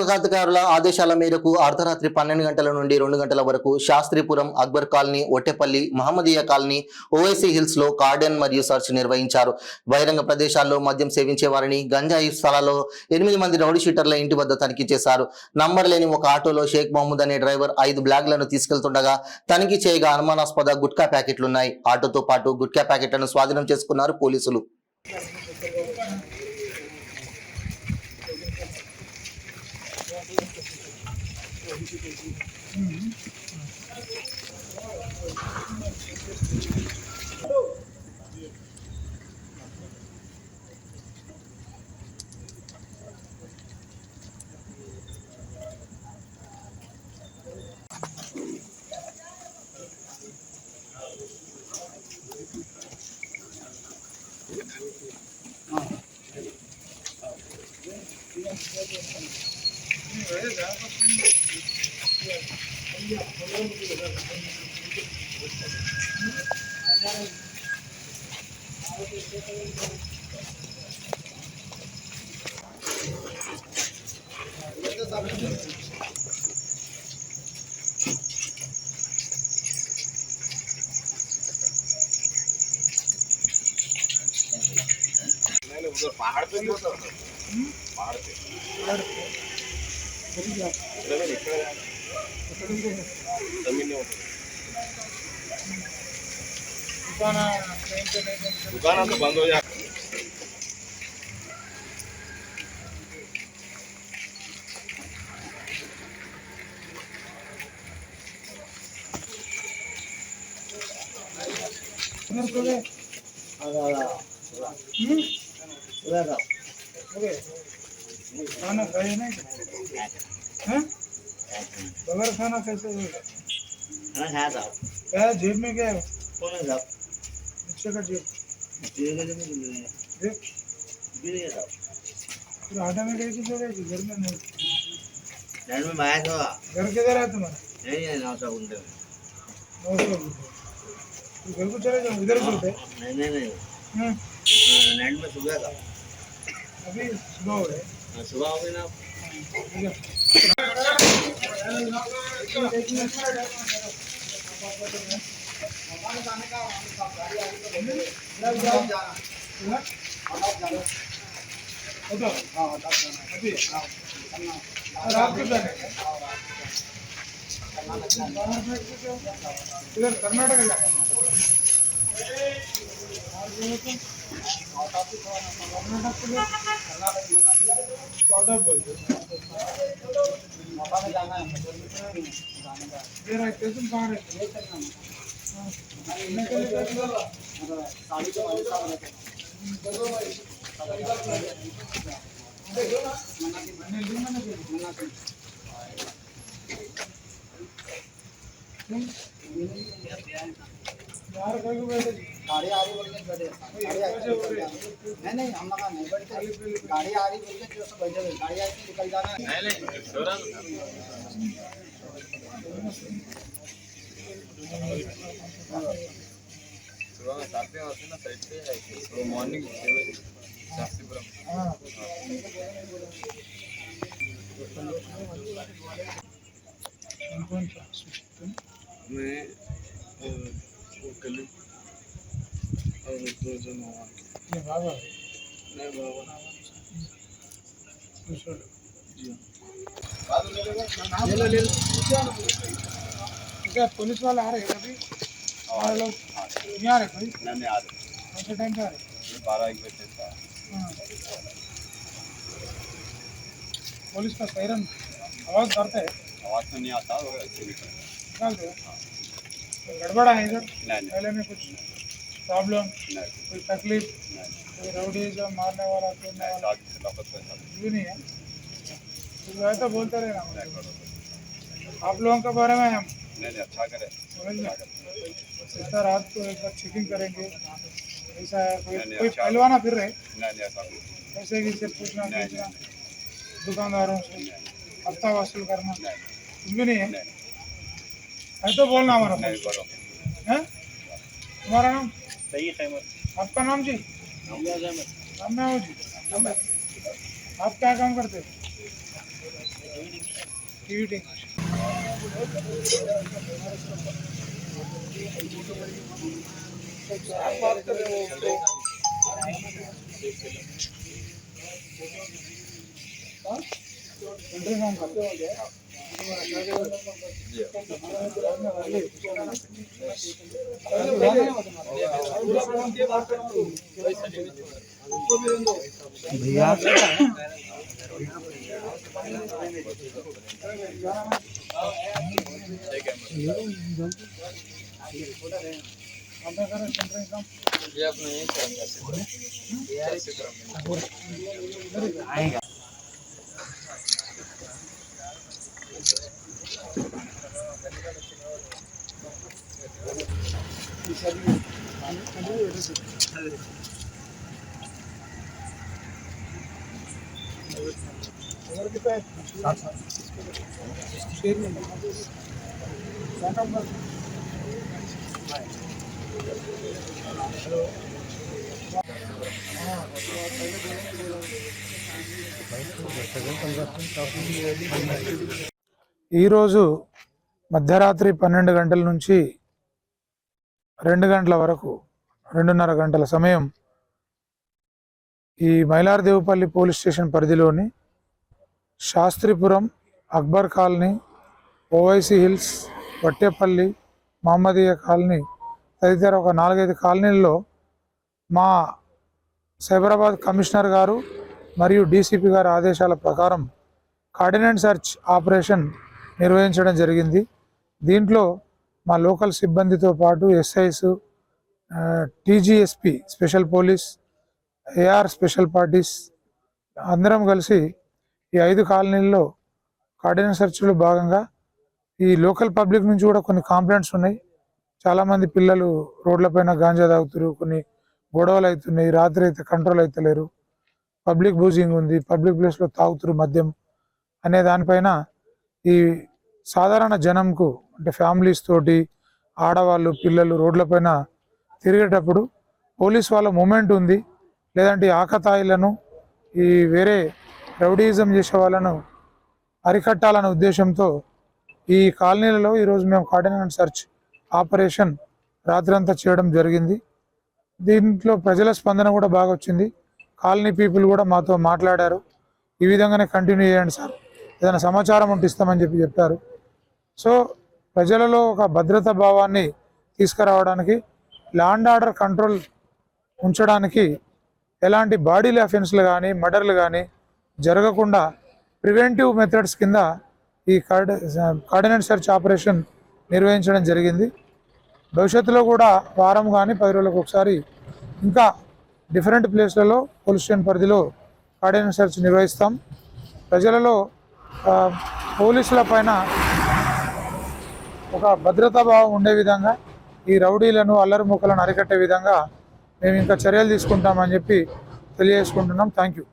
ఉన్నతాధికారుల ఆదేశాల మేరకు అర్ధరాత్రి 12 గంటల నుండి 2 గంటల వరకు Shastripuram, Akbar colony, Ottepalli, Mohammadiya colony, Owaisi hills లో కార్డన్ మరియు సర్చ్ నిర్వహించారు. బహిరంగ ప్రదేశాల్లో మద్యం సేవించే వారిని, గంజాయి స్థలాల్లో 8 మంది రౌడీ షీటర్ల ఇంటి వద్ద తనిఖీ చేశారు. నంబర్ లేని ఒక ఆటోలో షేక్ మహమూద్ అనే డ్రైవర్ 5 బ్యాగ్లను తీసుకెళ్తుండగా తనిఖీ చేయగా అనుమానాస్పద గుట్కా ప్యాకెట్లున్నాయి. ఆటోతో పాటు గుట్కా ప్యాకెట్లను స్వాధీనం చేసుకున్నారు పోలీసులు. पहाड़ पे पहाड़ पे जमीन नहीं होती दुकान तो बंद हो जाए। खाना खाए नहीं हैं? बगैर खाना कैसे होगा? खाना खाया था। क्या है जेब में क्या है? कौन है साहब? बच्चे का जेब जेब में जमीन मिल रही है। जेब गिर गया साहब। फिर आटा में कैसे सो गए? घर में नहीं। लैंड में आया था। घर किधर है तुम्हारा? नहीं है ना साहब उनके में। तो घर को चले जाओ, इधर सोते। नहीं नहीं नहीं। लैंड में सुबह था। अभी सुबह हो गए। सुबह हो गई ना। रात को जाने इधर कर्नाटक जाना कर्नाटक बोलते स्टेशन कहाँ रहते यार कहीं बैठे गाड़ी आ रही बोल के बैठे नहीं नहीं हम लोग नहीं बैठते गाड़ी आ रही बोल के जो सब बैठे हुए गाड़ी आई तो निकल जाना सुबह में 7 बजे होते ना साइड पे तो मॉर्निंग 6 बजे शास्त्रीपुरम। मैं वो कली और 2 जन हुआ ये बाबा नहीं बाबा जी ले क्या पुलिस वाले आ रहे हैं अभी और लोग नहीं आ रहे कोई नहीं आ रहे कौन से टाइम पे आ रहे 12-1 बजे था। पुलिस का सायरन आवाज करता है आवाज तो नहीं आता और अच्छे निकालते हैं तो गड़बड़ा है इधर नहीं पहले में कुछ प्रॉब्लम नहीं कोई तकलीफ नहीं कोई रउडी जो मारने वाला तोड़ने वाला भी नहीं है तो ऐसा बोलते रहे ना आप लोगों के बारे में हम नहीं अच्छा करे समझ में इतना रात को एक बार चेकिंग करेंगे ऐसा है कोई नहीं, कोई अच्छा। पहलवाना फिर रहे नहीं ऐसा ऐसे कि से पूछना नहीं, पूछना दुकानदारों से हफ्ता वसूल करना कुछ भी नहीं है ऐसा बोलना हमारा नहीं करो है तुम्हारा नाम सही टाइम आपका नाम जी राम नाम जी आप क्या काम करते हो कीटिंग बात कर रहे हो भैया ये अपना यही आएगा ఈరోజు మధ్యరాత్రి 12 గంటల నుంచి 2 గంటల వరకు 2:30 గంటల సమయం ఈ మైలార్దేవుపల్లి పోలీస్ స్టేషన్ పరిధిలోని Shastripuram, Akbar colony, Owaisi hills, Vattepalli, Mohammadiya colony తదితర ఒక 4-5 కాలనీల్లో మా సైబరాబాద్ కమిషనర్ గారు మరియు డీసీపీ గారి ఆదేశాల ప్రకారం కార్డినెంట్ సెర్చ్ ఆపరేషన్ నిర్వహించడం జరిగింది. దీంట్లో మా లోకల్ సిబ్బందితో పాటు SIs, TGSP special police, AR special parties అందరం కలిసి ఈ 5 కాలనీల్లో కార్డినెంట్ సెర్చ్లో భాగంగా ఈ లోకల్ పబ్లిక్ నుంచి కూడా కొన్ని కంప్లైంట్స్ ఉన్నాయి. చాలామంది పిల్లలు రోడ్లపైన గాంజా తాగుతారు, కొన్ని గొడవలు అవుతున్నాయి, రాత్రి అయితే కంట్రోల్ అవుతలేరు, పబ్లిక్ బూజింగ్ ఉంది, పబ్లిక్ ప్లేస్లో తాగుతురు మద్యం అనే దానిపైన ఈ సాధారణ జనంకు అంటే ఫ్యామిలీస్ తోటి ఆడవాళ్ళు పిల్లలు రోడ్లపైన తిరిగేటప్పుడు పోలీస్ వాళ్ళ మూమెంట్ ఉంది, లేదంటే ఆకతాయిలను ఈ వేరే రౌడీయిజం చేసే వాళ్ళను అరికట్టాలనే ఉద్దేశంతో ఈ కాలనీలలో ఈరోజు మేము కార్డినెంట్ సెర్చ్ ఆపరేషన్ రాత్రంతా చేయడం జరిగింది. దీంట్లో ప్రజల స్పందన కూడా బాగా వచ్చింది. కాలనీ పీపుల్ కూడా మాతో మాట్లాడారు. ఈ విధంగానే కంటిన్యూ చేయండి సార్, ఏదైనా సమాచారం ఉంటే ఇస్తామని చెప్పారు. సో ప్రజలలో ఒక భద్రతా భావాన్ని తీసుకురావడానికి, లా అండ్ ఆర్డర్ కంట్రోల్ ఉంచడానికి, ఎలాంటి బాడీలీ అఫెన్స్లు కానీ మర్డర్లు కానీ జరగకుండా ప్రివెంటివ్ మెథడ్స్ కింద ఈ కార్డినెంట్ సెర్చ్ ఆపరేషన్ నిర్వహించడం జరిగింది. భవిష్యత్తులో కూడా వారం కానీ 10 రోజులకు ఒకసారి ఇంకా డిఫరెంట్ ప్లేస్లలో పోలీస్ స్టేషన్ పరిధిలో కార్డినెంట్ సెర్చ్ నిర్వహిస్తాం. ప్రజలలో పోలీసుల పైన ఒక భద్రతా భావం ఉండే విధంగా, ఈ రౌడీలను అల్లరి మూకలను అరికట్టే విధంగా మేము ఇంకా చర్యలు తీసుకుంటామని చెప్పి తెలియజేసుకుంటున్నాం. Thank you.